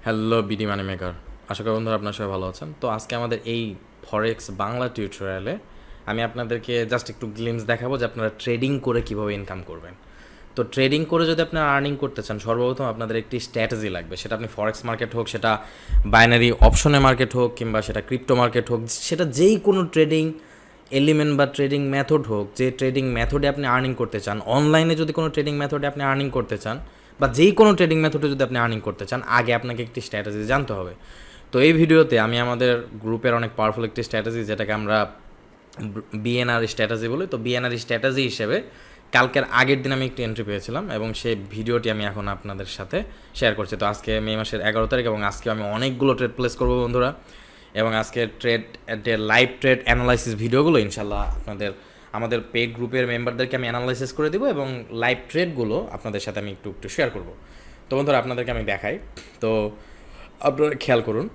Hello BD মানি maker, আশা করি বন্ধুরা আপনারা সবাই ভালো আছেন। তো আজকে আমাদের এই ফরেক্স বাংলা টিউটোরিয়ালে আমি আপনাদেরকে জাস্ট একটু গ্লিমস দেখাবো যে আপনারা ট্রেডিং করে কীভাবে ইনকাম করবেন। তো ট্রেডিং করে যদি আপনারা আর্নিং করতে চান, সর্বপ্রথম আপনাদের একটি স্ট্র্যাটেজি লাগবে। সেটা আপনি ফরেক্স মার্কেট হোক, সেটা বাইনারি অপশনে মার্কেট হোক, কিংবা সেটা ক্রিপ্টো মার্কেট হোক, সেটা যেই কোনো ট্রেডিং এলিমেন্ট বা ট্রেডিং মেথড হোক, যে ট্রেডিং মেথডে আপনি আর্নিং করতে চান, অনলাইনে যদি কোনো ট্রেডিং মেথডে আপনি আর্নিং করতে চান বা যেই কোনো ট্রেডিং মেথডে যদি আপনি আর্নিং করতে চান, আগে আপনাকে একটি স্ট্র্যাটেজি জানতে হবে। তো এই ভিডিওতে আমি আমাদের গ্রুপের অনেক পাওয়ারফুল একটি স্ট্র্যাটেজি, যেটাকে আমরা বিএনআর স্ট্র্যাটেজি বলি, তো বিএনআর স্ট্র্যাটেজি হিসেবে কালকের আগের দিন আমি একটি এন্ট্রি পেয়েছিলাম এবং সেই ভিডিওটি আমি এখন আপনাদের সাথে শেয়ার করছি। তো আজকে মে মাসের 11 তারিখ এবং আজকে আমি অনেকগুলো ট্রেড প্লেস করবো বন্ধুরা, এবং আজকে লাইভ ট্রেড অ্যানালাইসিস ভিডিওগুলো ইনশাল্লাহ আমাদের পেড গ্রুপের মেম্বারদেরকে আমি অ্যানালাইসিস করে দেবো এবং লাইভ ট্রেডগুলো আপনাদের সাথে আমি একটু শেয়ার করব। তো বন্ধুরা আপনাদেরকে আমি দেখাই। তো আপনারা খেয়াল করুন,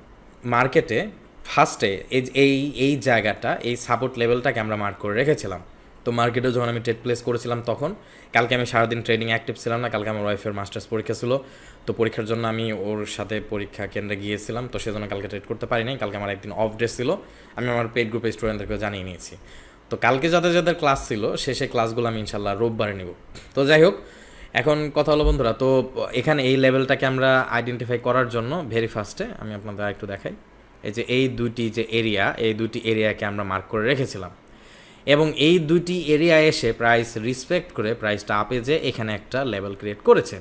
মার্কেটে ফার্স্টে এই জায়গাটা, এই সাপোর্ট লেভেলটাকে আমরা মার্ক করে রেখেছিলাম। তো মার্কেটে যখন আমি ট্রেড প্লেস করেছিলাম, তখন কালকে আমি সারাদিন ট্রেডিং অ্যাক্টিভ ছিলাম না। কালকে আমার ওয়াইফের মাস্টার্স পরীক্ষা ছিল, তো পরীক্ষার জন্য আমি ওর সাথে পরীক্ষা কেন্দ্রে গিয়েছিলাম, তো সেজন্য কালকে ট্রেড করতে পারি নাই। কালকে আমার একদিন অফ ডে ছিল, আমি আমার পেড গ্রুপে স্টুডেন্টদেরকে জানিয়ে নিয়েছি। তো কালকে যাদের যাদের ক্লাস ছিল, সেই ক্লাসগুলো আমি ইনশাল্লাহ রোববারে নিব। তো যাই হোক, এখন কথা হলো বন্ধুরা, তো এখানে এই লেভেলটাকে আমরা আইডেন্টিফাই করার জন্য ভেরি ফার্স্টে আমি আপনাদের একটু দেখাই। এই যে এই দুটি এরিয়াকে আমরা মার্ক করে রেখেছিলাম, এবং এই দুটি এরিয়া এসে প্রাইস রিসপেক্ট করে প্রাইসটা আপে যে এখানে একটা লেভেল ক্রিয়েট করেছে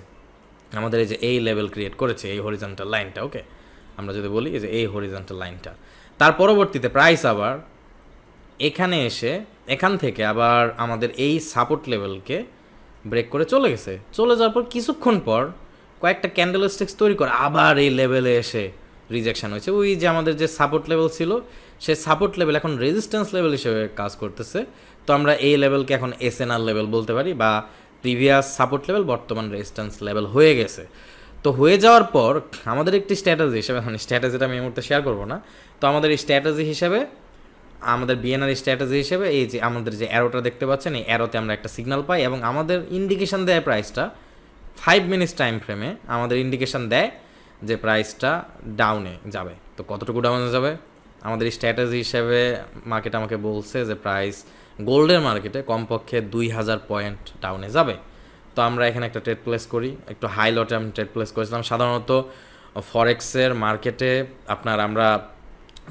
আমাদের। এই যে এই লেভেল ক্রিয়েট করেছে এই হরিজন্টাল লাইনটা, ওকে, আমরা যদি বলি এই যে এই হরিজন্টাল লাইনটা, তার পরবর্তীতে প্রাইস আবার এখানে এসে এখান থেকে আবার আমাদের এই সাপোর্ট লেভেলকে ব্রেক করে চলে গেছে। চলে যাওয়ার পর কিছুক্ষণ পর কয়েকটা ক্যান্ডেল স্টিক্স তৈরি করে আবার এই লেভেলে এসে রিজেকশন হয়েছে। ওই যে আমাদের যে সাপোর্ট লেভেল ছিল, সে সাপোর্ট লেভেল এখন রেজিস্ট্যান্স লেভেল হিসেবে কাজ করতেছে। তো আমরা এই লেভেলকে এখন এসএনআর লেভেল বলতে পারি, বা প্রিভিয়াস সাপোর্ট লেভেল বর্তমান রেজিস্ট্যান্স লেভেল হয়ে গেছে। তো হয়ে যাওয়ার পর আমাদের একটি স্ট্র্যাটেজি হিসেবে, এখন স্ট্র্যাটেজিটা আমি এই মুহূর্তে শেয়ার করবো না, তো আমাদের এই স্ট্র্যাটেজি হিসেবে, আমাদের বিএনআর স্ট্র্যাটেজি হিসেবে এই যে আমাদের যে অ্যারোটা দেখতে পাচ্ছেন, এই অ্যারোতে আমরা একটা সিগন্যাল পাই এবং আমাদের ইন্ডিকেশন দেয় প্রাইসটা 5 মিনিটস টাইম ফ্রেমে আমাদের ইন্ডিকেশন দেয় যে প্রাইসটা ডাউনে যাবে। তো কতটুকু ডাউনে যাবে আমাদের স্ট্র্যাটেজি হিসেবে মার্কেট আমাকে বলছে যে প্রাইস গোল্ডের মার্কেটে কমপক্ষে 2000 পয়েন্ট ডাউনে যাবে। তো আমরা এখানে একটা ট্রেড প্লেস করি, একটু হাই লটে আমি ট্রেড প্লেস করেছিলাম। সাধারণত ফরেক্সের মার্কেটে আমরা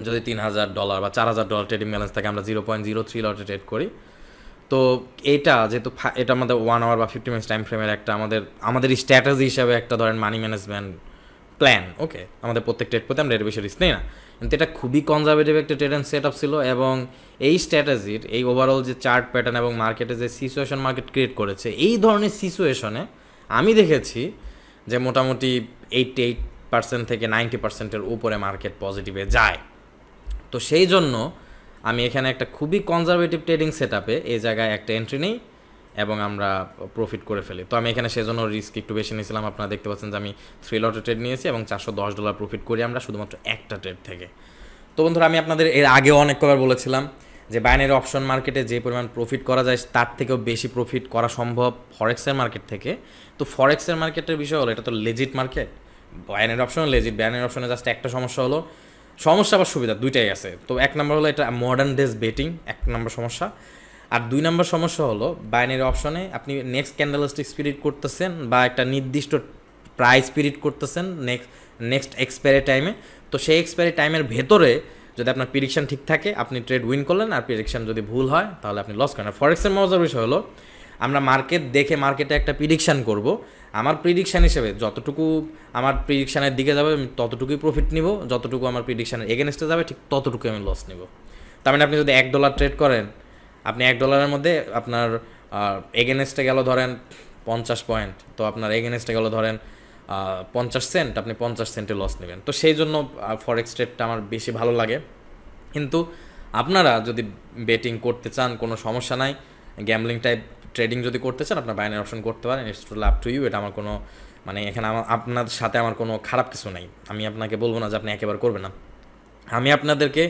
যদি $3000 বা $4000 ট্রেডিং ব্যালেন্স থাকে, আমরা 0.03 লটে ট্রেড করি। তো এটা যেহেতু এটা আমাদের 1 আওয়ার বা 50 মিনিটস টাইম ফ্রেমের একটা আমাদের স্ট্র্যাটেজি হিসাবে একটা ধরেন মানি ম্যানেজমেন্ট প্ল্যান, ওকে, আমাদের প্রত্যেক ট্রেড করতে আমরা এর বেশি রিস্ক নেই না, কিন্তু এটা খুবই কনজারভেটিভ একটা ট্রেডিং সেট আপ ছিল। এবং এই স্ট্র্যাটেজির এই ওভারঅল যে চার্ট প্যাটার্ন এবং মার্কেটে যে সিচুয়েশন মার্কেট ক্রিয়েট করেছে, এই ধরনের সিচুয়েশনে আমি দেখেছি যে মোটামুটি 88% থেকে 90%-এর উপরে মার্কেট পজিটিভে যায়। তো সেই জন্য আমি এখানে একটা খুবই কনজারভেটিভ ট্রেডিং সেট আপে এই জায়গায় একটা এন্ট্রি নিই এবং আমরা প্রফিট করে ফেলি। তো আমি এখানে সেজন্য রিস্ক একটু বেশি নিয়েছিলাম। আপনারা দেখতে পাচ্ছেন যে আমি 3 লটে ট্রেড নিয়েছি এবং $410 প্রফিট করি আমরা শুধুমাত্র একটা ট্রেড থেকে। তো বন্ধুরা, আমি আপনাদের এর আগেও অনেক কবার বলেছিলাম যে বাইনারি অপশন মার্কেটে যে পরিমাণ প্রফিট করা যায়, তার থেকেও বেশি প্রফিট করা সম্ভব ফরেক্সের মার্কেট থেকে। তো ফরেক্সের মার্কেটের বিষয় হলো, এটা তো legit market, binary option legit. Binary অপশনে জাস্ট একটা সমস্যা হলো, সমস্যা আবার সুবিধা দুইটাই আছে। তো 1 নম্বর হলো এটা মডার্ন ডেজ বেটিং, 1 নম্বর সমস্যা। আর 2 নম্বর সমস্যা হলো বাইনারি অপশনে আপনি নেক্সট ক্যান্ডেলস্টিক স্পিরিট করতেছেন বা একটা নির্দিষ্ট প্রাইস স্পিরিট করতেছেন নেক্সট এক্সপায়ারি টাইমে। তো সেই এক্সপায়ারি টাইমের ভেতরে যদি আপনার প্রিডিকশন ঠিক থাকে, আপনি ট্রেড উইন করলেন, আর প্রিডিকশন যদি ভুল হয় তাহলে আপনি লস করেন। ফরেক্সের মজার বিষয় হলো, আমরা মার্কেট দেখে মার্কেটে একটা প্রিডিকশান করব, আমার প্রিডিকশান হিসেবে যতটুকু আমার প্রিডিকশানের দিকে যাবে আমি ততটুকুই প্রফিট নিব, যতটুকু আমার প্রিডিকশানের এগেনস্টে যাবে ঠিক ততটুকুই আমি লস নিব। তার মানে আপনি যদি $1 ট্রেড করেন, আপনি $1 মধ্যে আপনার এগেনস্টে গেল ধরেন 50 পয়েন্ট, তো আপনার এগেনস্টে গেল ধরেন 50 সেন্ট, আপনি 50 সেন্টে লস নেবেন। তো সেই জন্য ফরেক্স ট্রেডটা আমার বেশি ভালো লাগে। কিন্তু আপনারা যদি বেটিং করতে চান কোনো সমস্যা নাই, গ্যাম্বলিং টাইপ ট্রেডিং যদি করতে চান আপনার বাইনারি অপশন করতে পারেন, it's total up to you. এটা আমার কোনো এখানে আপনার সাথে আমার কোনো খারাপ কিছু নাই। আমি আপনাকে বলবো না যে আপনি একেবারে করবেন না, আমি আপনাদেরকে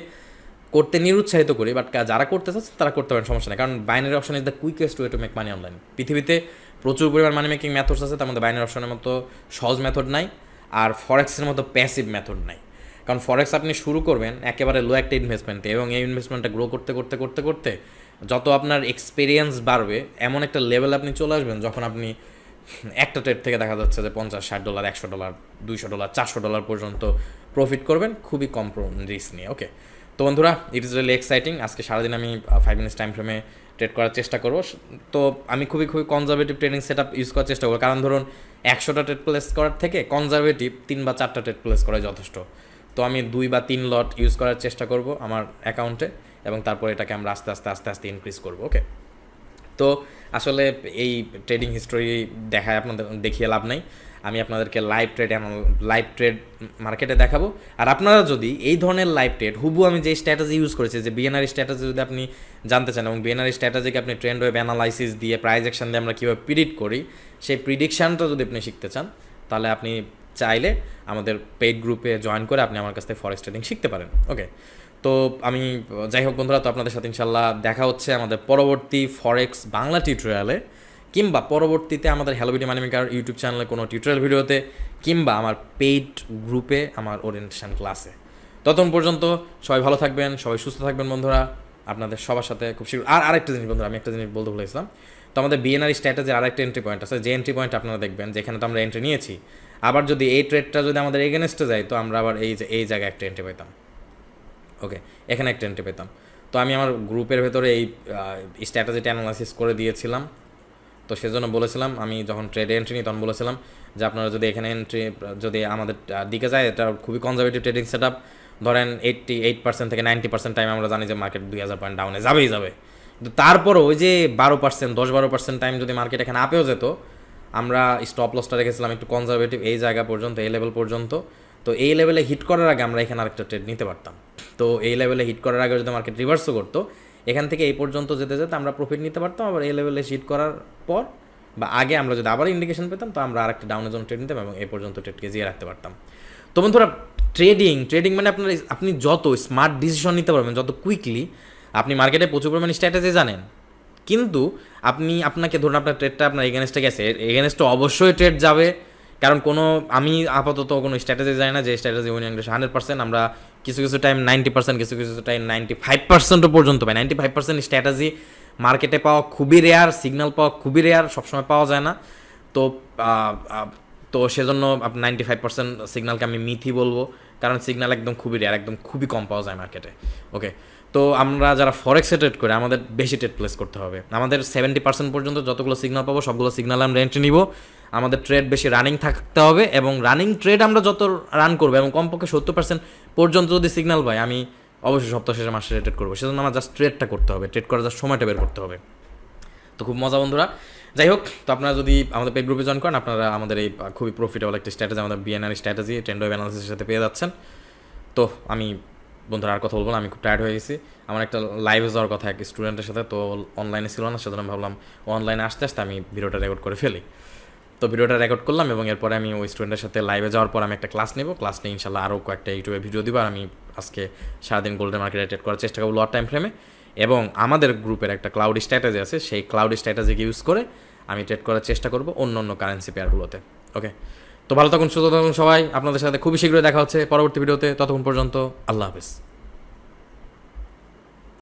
করতে নিরুৎসাহিত করি, বাট যারা করতে চাচ্ছেন তারা করতে পারেন, সমস্যা নেই। কারণ binary option is the quickest way to make money online. পৃথিবীতে প্রচুর পরিমাণ মানি মেকিং মেথডস আছে, তার মধ্যে বাইনারি অপশনের মতো সহজ মেথড নাই। আর ফরেক্সের মতো প্যাসিভ মেথড নাই। কারণ ফরেক্স আপনি শুরু করবেন একেবারে লো একটা ইনভেস্টমেন্টে, এবং এই ইনভেস্টমেন্টটা গ্রো করতে করতে করতে করতে যত আপনার এক্সপিরিয়েন্স বাড়বে এমন একটা লেভেল আপনি চলে আসবেন যখন আপনি একটা ট্রেড থেকে দেখা যাচ্ছে যে $50-60, $100, $200, $400 পর্যন্ত প্রফিট করবেন খুবই কম রিস্ক নিয়ে। ওকে, তো বন্ধুরা, ইট ইজ রিয়েলি এক্সাইটিং। আজকে সারাদিন আমি 5 মিনিটস টাইম ফ্রেমে ট্রেড করার চেষ্টা করবো। তো আমি খুবই conservative trading set up use করার চেষ্টা করবো, কারণ ধরুন 100টা ট্রেড প্লেস করার থেকে কনজারভেটিভ 3 বা 4টা ট্রেড প্লেস করাই যথেষ্ট। তো আমি 2 বা 3 লট ইউজ করার চেষ্টা করব আমার অ্যাকাউন্টে, এবং তারপর এটাকে আমরা আস্তে আস্তে ইনক্রিজ করবো। ওকে, তো আসলে এই ট্রেডিং হিস্টোরি দেখায় আপনাদের দেখিয়ে লাভ নাই। আমি আপনাদেরকে লাইভ ট্রেড মার্কেটে দেখাবো। আর আপনারা যদি এই ধরনের লাইভ ট্রেড হুবু আমি যে স্ট্র্যাটেজি ইউজ করেছি, যে বিএনআর স্ট্র্যাটেজি যদি আপনি জানতে চান, এবং বিএনআর স্ট্র্যাটেজিকে আপনি ট্রেন্ড ওয়েভ অ্যানালাইসিস দিয়ে প্রাইস অ্যাকশন দিয়ে আমরা কীভাবে প্রিডিক্ট করি, সেই প্রিডিকশানটা যদি আপনি শিখতে চান, তাহলে আপনি চাইলে আমাদের পেইড গ্রুপে জয়েন করে আপনি আমার কাছ থেকে ফরেক্স ট্রেডিং শিখতে পারেন। ওকে, তো আমি যাই হোক বন্ধুরা, তো আপনাদের সাথে ইনশাল্লাহ দেখা হচ্ছে আমাদের পরবর্তী ফরেক্স বাংলা টিউটোরিয়ালে, কিংবা পরবর্তীতে আমাদের হ্যালো বিডি মানি মেকার ইউটিউব চ্যানেলে কোনো টিউটোরিয়াল ভিডিওতে, কিংবা আমার পেইড গ্রুপে আমার ওরিয়েন্টেশন ক্লাসে। ততক্ষণ পর্যন্ত সবাই ভালো থাকবেন, সবাই সুস্থ থাকবেন বন্ধুরা। আপনাদের সবার সাথে খুব শীঘ্র আরেকটা জিনিস বন্ধুরা, আমি একটা জিনিস বলতে ভুলেছিলাম। তো আমাদের বিএনআর স্ট্র্যাটেজির আরেকটা এন্ট্রি পয়েন্ট আছে, যে এন্ট্রি পয়েন্ট আপনারা দেখবেন যেখানে তো আমরা এন্ট্রি নিয়েছি, আবার যদি এই ট্রেডটা যদি আমাদের এগেনস্টে যায়, তো আমরা আবার এই জায়গায় একটা এন্ট্রি পেতাম। ওকে, এখানে একটা এন্ট্রি পেতাম। তো আমি আমার গ্রুপের ভেতরে এই স্ট্র্যাটেজিটা অ্যানালাইসিস করে দিয়েছিলাম। তো সেজন্য বলেছিলাম, আমি যখন ট্রেডে এন্ট্রি নিই তখন বলেছিলাম যে আপনারা যদি এখানে এন্ট্রি যদি আমাদের দিকে যায়, এটা খুবই কনজারভেটিভ ট্রেডিং সেট আপ। ধরেন 88% থেকে 90% টাইম আমরা জানি যে মার্কেট 2000 পয়েন্ট ডাউনে যাবেই যাবে, কিন্তু তারপরও ওই যে 12%, 10-12% টাইম যদি মার্কেট এখানে আপেও যেত, আমরা স্টপ লসটা রেখেছিলাম একটু কনজারভেটিভ এই জায়গা পর্যন্ত, এই লেভেল পর্যন্ত। তো এই লেভেলে হিট করার আগে আমরা এখানে আরেকটা ট্রেড নিতে পারতাম। তো এই লেভেলে হিট করার আগে যদি মার্কেট রিভার্সও করতো, এখান থেকে এই পর্যন্ত যেতে যেতে আমরা প্রফিট নিতে পারতাম। আবার এই লেভেলে হিট করার পর বা আগে আমরা যদি আবার ইন্ডিকেশন পেতাম, তো আমরা আরেকটা ডাউনের জন্য ট্রেড নিতাম এবং এই পর্যন্ত ট্রেডকে জিয়ে রাখতে পারতাম। তো বন্ধুরা, ট্রেডিং মানে আপনি যত স্মার্ট ডিসিশন নিতে পারবেন, যত কুইকলি আপনি মার্কেটে প্রচুর পরিমাণে স্ট্র্যাটেজি জানেন, কিন্তু আপনাকে ধরুন আপনার ট্রেডটা আপনার এগেনস্টে গেছে, এগেনস্টে অবশ্যই ট্রেড যাবে। কারণ আমি আপাতত কোনো স্ট্র্যাটেজি জানি না যে স্ট্র্যাটেজি উইনিং 100%। আমরা কিছু টাইম 90%, কিছু টাইম 95%ও পর্যন্ত পাই। 95% স্ট্র্যাটেজি মার্কেটে পাওয়া খুবই রেয়ার, সিগন্যাল পাওয়া খুবই রেয়ার, সবসময় পাওয়া যায় না। তো তো সেজন্য 95% সিগন্যালকে আমি মিথি বলবো, কারণ সিগন্যাল একদম খুবই রেয়ার, একদম খুবই কম পাওয়া যায় মার্কেটে। ওকে, তো আমরা যারা ফরেক্সে ট্রেড করে আমাদের বেশি ট্রেড প্লেস করতে হবে। আমাদের 70% পর্যন্ত যতগুলো সিগন্যাল পাবো সবগুলো সিগন্যাল আমরা এন্ট্রি নিব। আমাদের ট্রেড বেশি রানিং থাকতে হবে, এবং রানিং ট্রেড আমরা যত রান করবো এবং কমপক্ষে 70% পর্যন্ত যদি সিগন্যাল পাই, আমি অবশ্যই সপ্তাহ শেষে মাসে ট্রেড করবো। সেজন্য আমার জাস্ট ট্রেডটা করতে হবে, ট্রেড করার জাস্ট সময়টা বের করতে হবে। তো খুব মজা বন্ধুরা। যাই হোক, তো আপনারা যদি আমাদের পেড গ্রুপে জয়েন করেন, আপনারা আমাদের এই খুবই প্রফিটেবল একটা স্ট্র্যাটেজি, আমাদের বিএনআর স্ট্র্যাটেজি ট্রেন্ড ওয়েভ অ্যানালিসিসের সাথে পেয়ে যাচ্ছেন। তো আমি বন্ধুরা আর কথা বলবো না, আমি খুব টায়ার্ড হয়ে গেছি। আমার একটা লাইভে যাওয়ার কথা এক স্টুডেন্টের সাথে, তো অনলাইনে ছিল না, সেজন্য আমি ভাবলাম অনলাইনে আসতে আমি ভিডিওটা রেকর্ড করে ফেলি। তো ভিডিওটা রেকর্ড করলাম, এবং এরপরে আমি ওই স্টুডেন্টের সাথে লাইভে যাওয়ার পর আমি একটা ক্লাস নেব। ক্লাস নিয়ে ইনশাল্লাহ আরও কয়েকটা ইউটিউবে ভিডিও দিব। আর আমি আজকে সারাদিন গোল্ডেন মার্কেটে ট্রেড করার চেষ্টা করবো লট টাইম ফ্রেমে, এবং আমাদের গ্রুপের একটা ক্লাউড স্ট্র্যাটেজি আছে, সেই ক্লাউড স্ট্র্যাটেজিকে ইউজ করে আমি ট্রেড করার চেষ্টা করবো অন্য কারেন্সি পেয়ারগুলোতে। ওকে, তো ভালো থাকুন, সুস্থ থাকুন সবাই। আপনাদের সাথে খুবই শীঘ্রই দেখা হচ্ছে পরবর্তী ভিডিওতে। ততক্ষণ পর্যন্ত আল্লাহ হাফেজ।